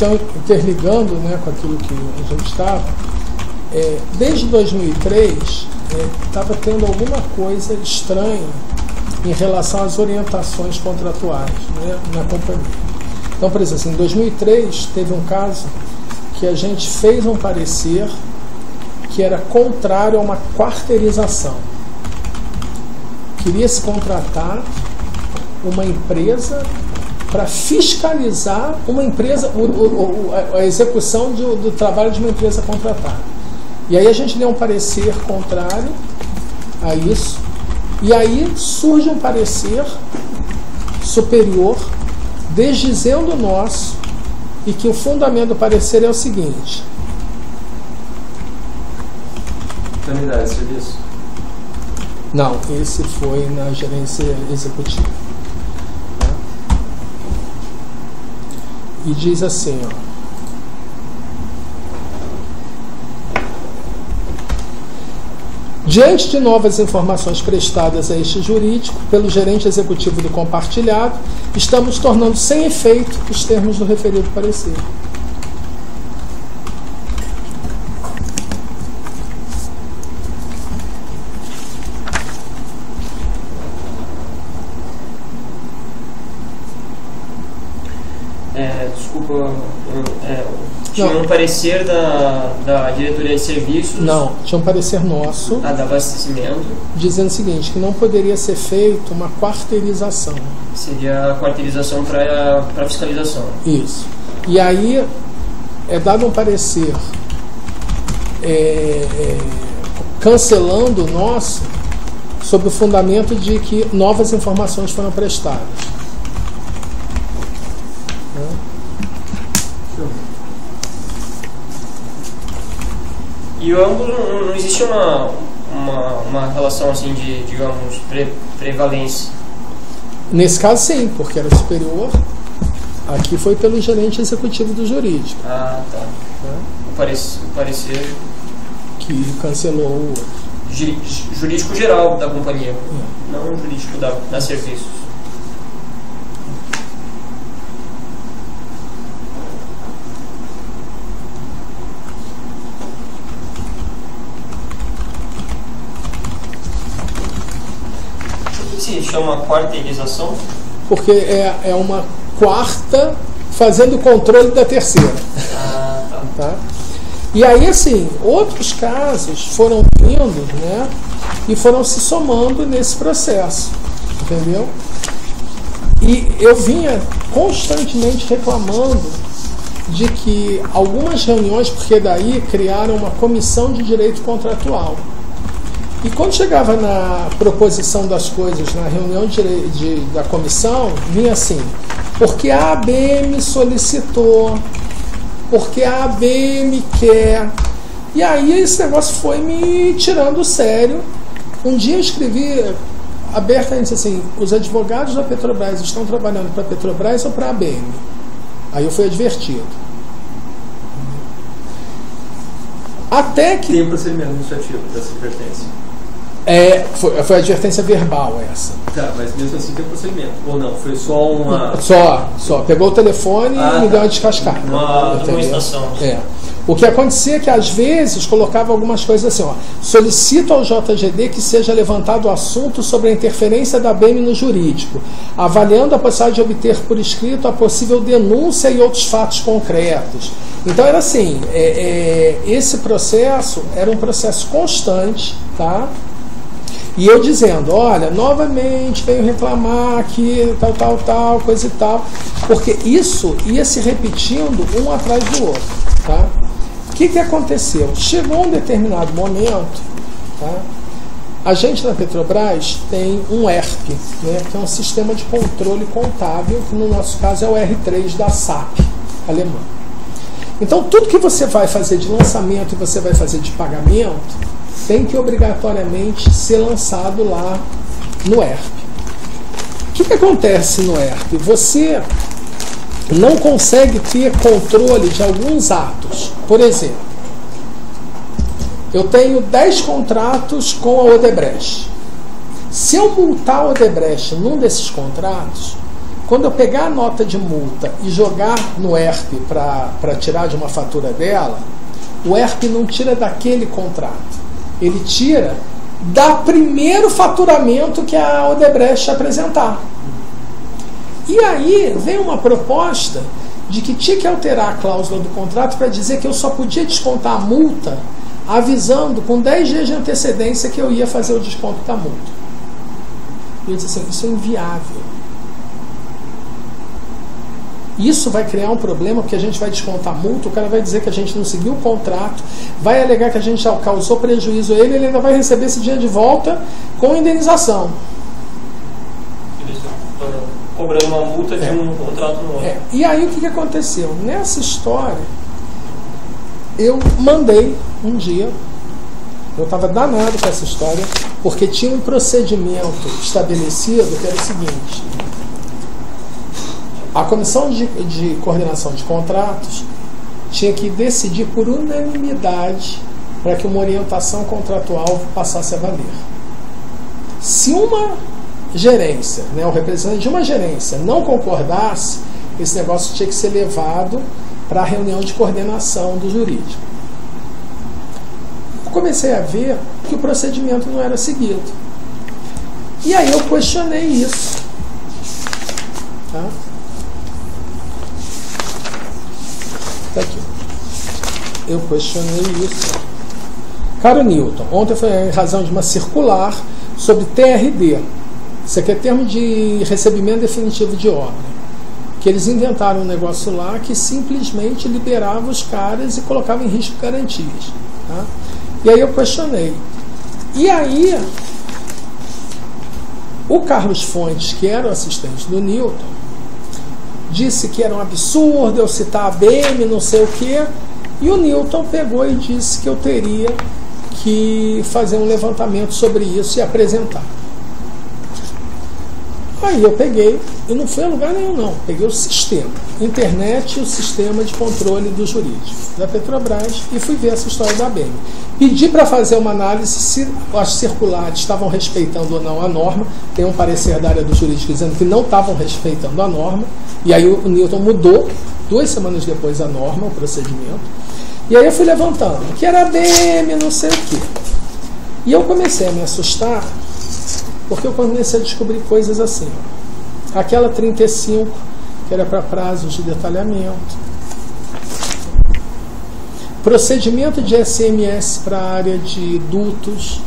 então, interligando, né, com aquilo que a gente estava, desde 2003 estava tendo alguma coisa estranha em relação às orientações contratuais, né, na companhia. Então, por exemplo, em 2003 teve um caso que a gente fez um parecer que era contrário a uma quarteirização. Queria se contratar uma empresa para fiscalizar uma empresa, a execução do trabalho de uma empresa contratada. E aí a gente deu um parecer contrário a isso, e aí surge um parecer superior desdizendo o nosso, e que o fundamento do parecer é o seguinte. Unidade de serviço? Não, esse foi na gerência executiva. E diz assim, ó. Diante de novas informações prestadas a este jurídico pelo gerente executivo do compartilhado, estamos tornando sem efeito os termos do referido parecer. Desculpa, tinha um parecer da diretoria de serviços. Não, tinha um parecer nosso. Da abastecimento. Dizendo o seguinte, que não poderia ser feita uma quarteirização. Seria a quarteirização para fiscalização. Isso. E aí é dado um parecer cancelando o nosso sob o fundamento de que novas informações foram prestadas. E ambos não existe uma relação assim de, digamos, prevalência? Nesse caso sim, porque era superior. Aqui foi pelo gerente executivo do jurídico. Ah, tá. O parecer que cancelou o outro. Jurídico geral da companhia, não o jurídico da serviços. Se chama quarteirização? Porque é uma quarta fazendo o controle da terceira. Tá? E aí, assim, outros casos foram vindo, né, e foram se somando nesse processo, entendeu? E eu vinha constantemente reclamando de que algumas reuniões, porque daí criaram uma comissão de direito contratual. E quando chegava na proposição das coisas, na reunião da comissão, vinha assim, porque a ABM solicitou, porque a ABM quer. E aí esse negócio foi me tirando o sério. Um dia eu escrevi abertamente assim, os advogados da Petrobras estão trabalhando para a Petrobras ou para a ABM? Aí eu fui advertido. Até que... Tem um procedimento administrativo dessa advertência? Foi advertência verbal essa. Tá, mas mesmo assim tem um procedimento. Ou não? Foi só uma... Só. Pegou o telefone e me deu uma descascada. Uma estação. O que acontecia é que às vezes colocava algumas coisas assim, ó. Solicito ao JGD que seja levantado o assunto sobre a interferência da ABM no jurídico, avaliando a possibilidade de obter por escrito a possível denúncia e outros fatos concretos. Então era assim, esse processo era um processo constante, tá? E eu dizendo, olha, novamente venho reclamar que tal, coisa e tal, porque isso ia se repetindo um atrás do outro, tá? O que aconteceu? Chegou um determinado momento, tá? A gente na Petrobras tem um ERP, né, que é um sistema de controle contábil, que no nosso caso é o R3 da SAP alemã. Então tudo que você vai fazer de lançamento e você vai fazer de pagamento tem que obrigatoriamente ser lançado lá no ERP. O que acontece no ERP? Você não consegue ter controle de alguns atos. Por exemplo, eu tenho 10 contratos com a Odebrecht. Se eu multar a Odebrecht num desses contratos, quando eu pegar a nota de multa e jogar no ERP para tirar de uma fatura dela, o ERP não tira daquele contrato, ele tira da primeiro faturamento que a Odebrecht apresentar. E aí vem uma proposta de que tinha que alterar a cláusula do contrato para dizer que eu só podia descontar a multa avisando com 10 dias de antecedência que eu ia fazer o desconto da multa. E eu disse assim, isso é inviável. Isso vai criar um problema, porque a gente vai descontar a multa, o cara vai dizer que a gente não seguiu o contrato, vai alegar que a gente já causou prejuízo a ele, ele ainda vai receber esse dinheiro de volta com indenização. Eles estão cobrando uma multa de um contrato no outro. E aí o que aconteceu? Nessa história, eu mandei um dia, eu estava danado com essa história, porque tinha um procedimento estabelecido que era o seguinte: a Comissão de Coordenação de Contratos tinha que decidir por unanimidade para que uma orientação contratual passasse a valer. Se uma gerência, o representante de uma gerência não concordasse, esse negócio tinha que ser levado para a reunião de coordenação do jurídico. Eu comecei a ver que o procedimento não era seguido. E aí eu questionei isso. Tá? Tá aqui. Eu questionei isso. Caro Newton, ontem foi em razão de uma circular sobre TRD. Isso aqui é termo de recebimento definitivo de obra. Que eles inventaram um negócio lá que simplesmente liberava os caras e colocava em risco garantias. Tá? E aí eu questionei. E aí, o Carlos Fontes, que era o assistente do Newton, disse que era um absurdo eu citar a BM, não sei o quê, e o Newton pegou e disse que eu teria que fazer um levantamento sobre isso e apresentar. Aí eu peguei, e não fui a lugar nenhum não, peguei o sistema, internet e o sistema de controle do jurídico da Petrobras e fui ver essa história da BM. Pedi para fazer uma análise se as circulares estavam respeitando ou não a norma, tem um parecer da área do jurídico dizendo que não estavam respeitando a norma, e aí o Newton mudou 2 semanas depois a norma, o procedimento, e aí eu fui levantando, que era a BM, não sei o quê. E eu comecei a me assustar, porque eu comecei a descobrir coisas assim. Aquela 35, que era para prazos de detalhamento. Procedimento de SMS para a área de dutos.